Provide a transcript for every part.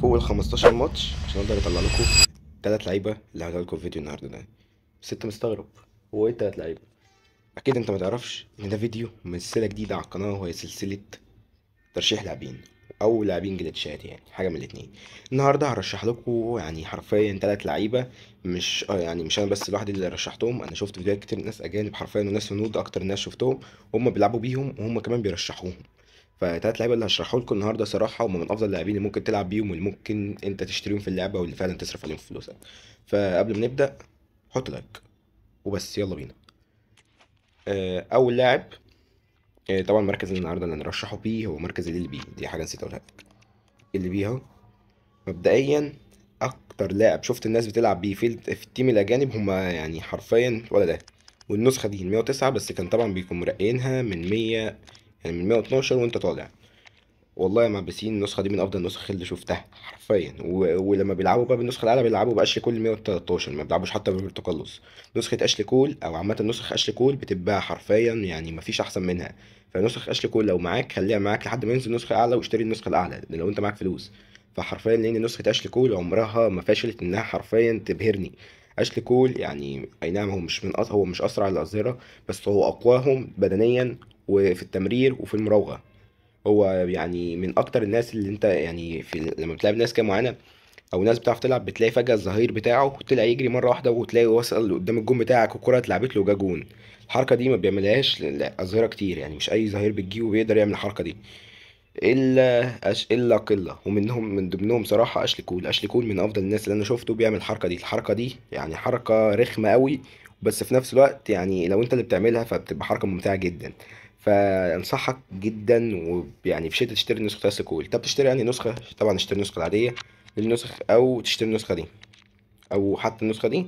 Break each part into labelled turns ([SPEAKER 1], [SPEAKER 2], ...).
[SPEAKER 1] فوق ال 15 ماتش عشان اقدر اطلع لكم تلات لعيبه اللي هقولها لكم في فيديو النهارده ده. بس انت مستغرب، هو ايه التلات لعيبه؟ اكيد انت ما تعرفش ان ده فيديو من سلسله جديده على القناه، وهي سلسله ترشيح لاعبين او لاعبين جليتشات، يعني حاجه من الاتنين. النهارده هرشح لكم يعني حرفيا تلات لعيبه. مش يعني مش انا بس لوحدي اللي رشحتهم، انا شفت فيديوهات كتير ناس اجانب حرفيا وناس هنود اكتر ناس شفتهم، وهم بيلعبوا بيهم وهم كمان بيرشحوهم. فتلات لعيبه اللي هشرحه لكم النهارده صراحه هم من افضل اللاعبين اللي ممكن تلعب بيهم، واللي ممكن انت تشتريهم في اللعبه، واللي فعلا تصرف عليهم فلوسك. فقبل ما نبدا، حط لايك وبس، يلا بينا. اول لاعب، طبعا المركز اللي النهارده اللي هنرشحه بيه هو مركز ال بي، دي حاجه نسيت اقولها لك. اللي بيه اهو. مبدئيا اكتر لاعب شفت الناس بتلعب بيه في التيم الاجانب هم يعني حرفيا ولا ده. والنسخه دي ال 109 بس، كان طبعا بيكون مرقينها من 100، يعني من 112 وانت طالع. والله يا معبسين النسخة دي من أفضل النسخ اللي شفتها حرفيا، ولما بيلعبوا بقى بالنسخة الأعلى بيلعبوا بأشلي كول 113، ما بيلعبوش حتى ببرتقالوس. نسخة أشلي كول أو عامة نسخ أشلي كول بتتباع حرفيا، يعني مفيش أحسن منها. فنسخ أشلي كول لو معاك خليها معاك لحد ما ينزل نسخة أعلى، واشتري النسخة الأعلى لو أنت معاك فلوس. فحرفيا لأن نسخة أشلي كول عمرها ما فشلت إنها حرفيا تبهرني. أشلي كول يعني أي نعم هو مش هو مش أسرع الأظهرة، بس هو أقواهم بدنيا وفي التمرير وفي المراوغة. هو يعني من اكتر الناس اللي انت يعني لما بتلعب ناس كده معينه او ناس بتعرف تلعب، بتلاقي فجاه الظهير بتاعه طلع يجري مره واحده، وتلاقي وصل قدام الجون بتاعك والكره اتلعبت له وجا جون. الحركه دي ما بيعملهاش اظهره كتير، يعني مش اي ظهير بتجيبه بيقدر يعمل الحركه دي، الا قله. ومنهم من ضمنهم صراحه اشلي كول. اشلي كول من افضل الناس اللي انا شفته بيعمل الحركه دي. الحركه دي يعني حركه رخمه قوي، بس في نفس الوقت يعني لو انت اللي بتعملها فبتبقى حركه ممتعه جدا. فانصحك جدا ويعني بشده تشتري نسخه اشلي كول. طب تشتري يعني نسخه؟ طبعا اشتري النسخه العاديه للنسخ، او تشتري النسخه دي، او حتى النسخه دي،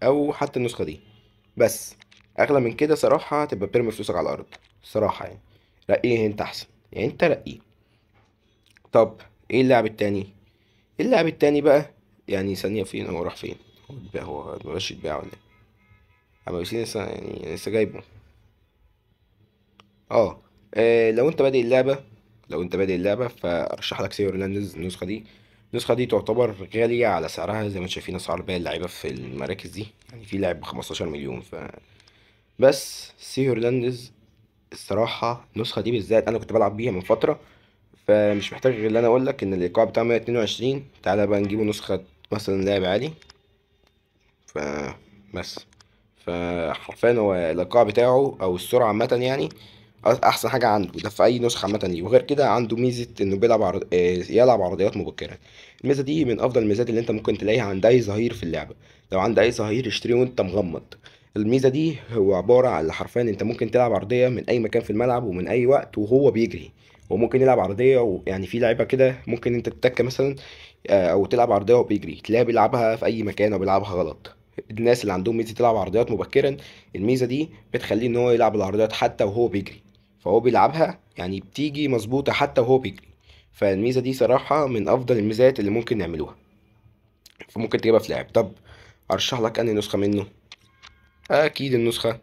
[SPEAKER 1] او حتى النسخه دي. بس اغلى من كده صراحه هتبقى بترمي فلوسك على الارض صراحه يعني. رقيه انت احسن، يعني انت رقيه. طب ايه اللاعب التاني؟ اللاعب التاني بقى، يعني ثانية فين هو؟ راح فين؟ هو اتباع؟ هو مبقاش يتباع ولا ايه؟ اما بس لسه يعني لسه جايبه. اه. لو انت بادئ اللعبة، لو انت بادئ اللعبة فارشح لك سيو هرنانديز. النسخة دي، النسخة دي تعتبر غالية على سعرها، زي ما انتم شايفين اسعار باقي اللعيبة في المراكز دي، يعني في لاعب ب 15 مليون. بس سيو هرنانديز الصراحة النسخة دي بالذات أنا كنت بلعب بيها من فترة، فمش محتاج غير اللي أنا أقول لك إن الإيقاع بتاعه 122. تعالى بقى نجيبه نسخة مثلا لاعب عالي. ف بس فحرفيا هو الايقاع بتاعه او السرعه عامه يعني احسن حاجه عنده ده في اي نسخه عامه ليه. وغير كده عنده ميزه انه بيلعب يلعب عرضيات مبكره. الميزه دي من افضل الميزات اللي انت ممكن تلاقيها عند اي ظهير في اللعبه. لو عند اي ظهير اشتريه وانت مغمض. الميزه دي هو عباره عن حرفيا انت ممكن تلعب عرضيه من اي مكان في الملعب ومن اي وقت وهو بيجري. وممكن يلعب عرضيه يعني في لعيبه كده ممكن انت تتك مثلا، او تلعب عرضيه وهو بيجري تلاقيه بيلعبها في اي مكان او بيلعبها غلط. الناس اللي عندهم ميزه تلعب عرضيات مبكرا، الميزه دي بتخليه ان هو يلعب العرضيات حتى وهو بيجري. فهو بيلعبها يعني بتيجي مظبوطه حتى وهو بيجري. فالميزه دي صراحه من افضل الميزات اللي ممكن نعملوها، فممكن تجيبها في لعب. طب ارشح لك انهي نسخه منه؟ اكيد النسخه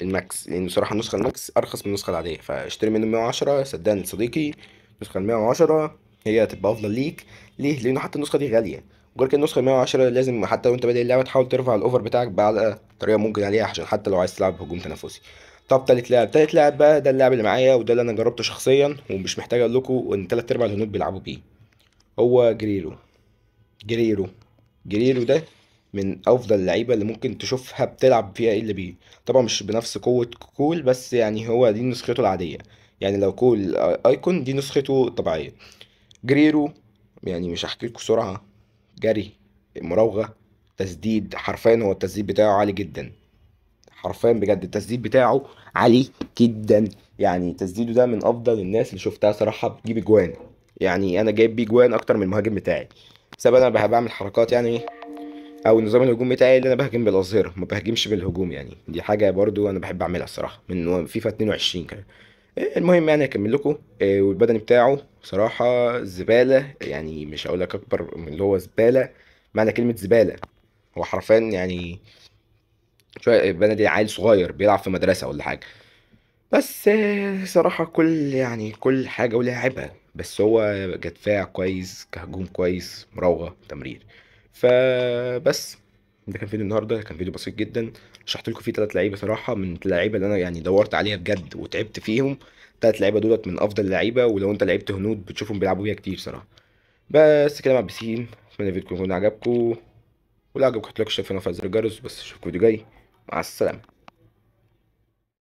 [SPEAKER 1] الماكس، لان صراحه النسخه الماكس ارخص من النسخه العاديه، فاشتري منه 110. صدقني صديقي، النسخه ال 110 هي هتبقى افضل ليك. ليه؟ لان حتى النسخه دي غاليه. وغير كده النسخه ال 110 لازم حتى لو انت بادئ اللعبه تحاول ترفع الاوفر بتاعك باعلى طريقه ممكن عليها، عشان حتى لو عايز تلعب هجوم تنافسي. طب تالت لاعب، تالت لاعب بقى ده اللاعب اللي معايا وده اللي انا جربته شخصيا، ومش محتاج اقول لكم ان تلات ارباع الهنود بيلعبوا بيه. هو جريرو. جريرو جريرو ده من افضل اللعيبه اللي ممكن تشوفها بتلعب فيها الا بيه. طبعا مش بنفس قوه كول، بس يعني هو دي نسخته العاديه. يعني لو كول ايكون دي نسخته الطبيعيه. جريرو يعني مش هحكي لكم سرعه، جري، مراوغه، تسديد. حرفيا هو التسديد بتاعه عالي جدا. حرفيا بجد التسديد بتاعه عالي جدا. يعني تسديده ده من افضل الناس اللي شفتها صراحه بتجيب اجوان. يعني انا جايب بيه اجوان اكتر من المهاجم بتاعي، بسبب انا بحب اعمل حركات يعني، او نظام الهجوم بتاعي اللي انا بهاجم بالاظهره ما بهاجمش بالهجوم. يعني دي حاجه برضو انا بحب اعملها الصراحه من فيفا 22 كده. المهم يعني اكمل لكم. والبدني بتاعه صراحه زباله، يعني مش هقول لك اكبر من اللي هو زباله، معنى كلمه زباله. هو حرفيا يعني شويه البدني عيل صغير بيلعب في مدرسه ولا حاجه. بس صراحه كل يعني كل حاجه ولها عيبها. بس هو كدفاع كويس، كهجوم كويس، مراوغة، تمرير. فبس ده كان فيديو النهارده، كان فيديو بسيط جدا. شرحت لكم فيه 3 لعيبه صراحه من اللعيبه اللي انا يعني دورت عليها بجد وتعبت فيهم. 3 لعيبه دولت من افضل اللعيبه، ولو انت لعبت هنود بتشوفهم بيلعبوا بيها كتير صراحه. بس كده مع بسيم. اتمنى الفيديو يكون عجبكم، ولو عجبكم حطوا لايك وشير في نفس الجرس. بس اشوفكم فيديو جاي. مع السلامه.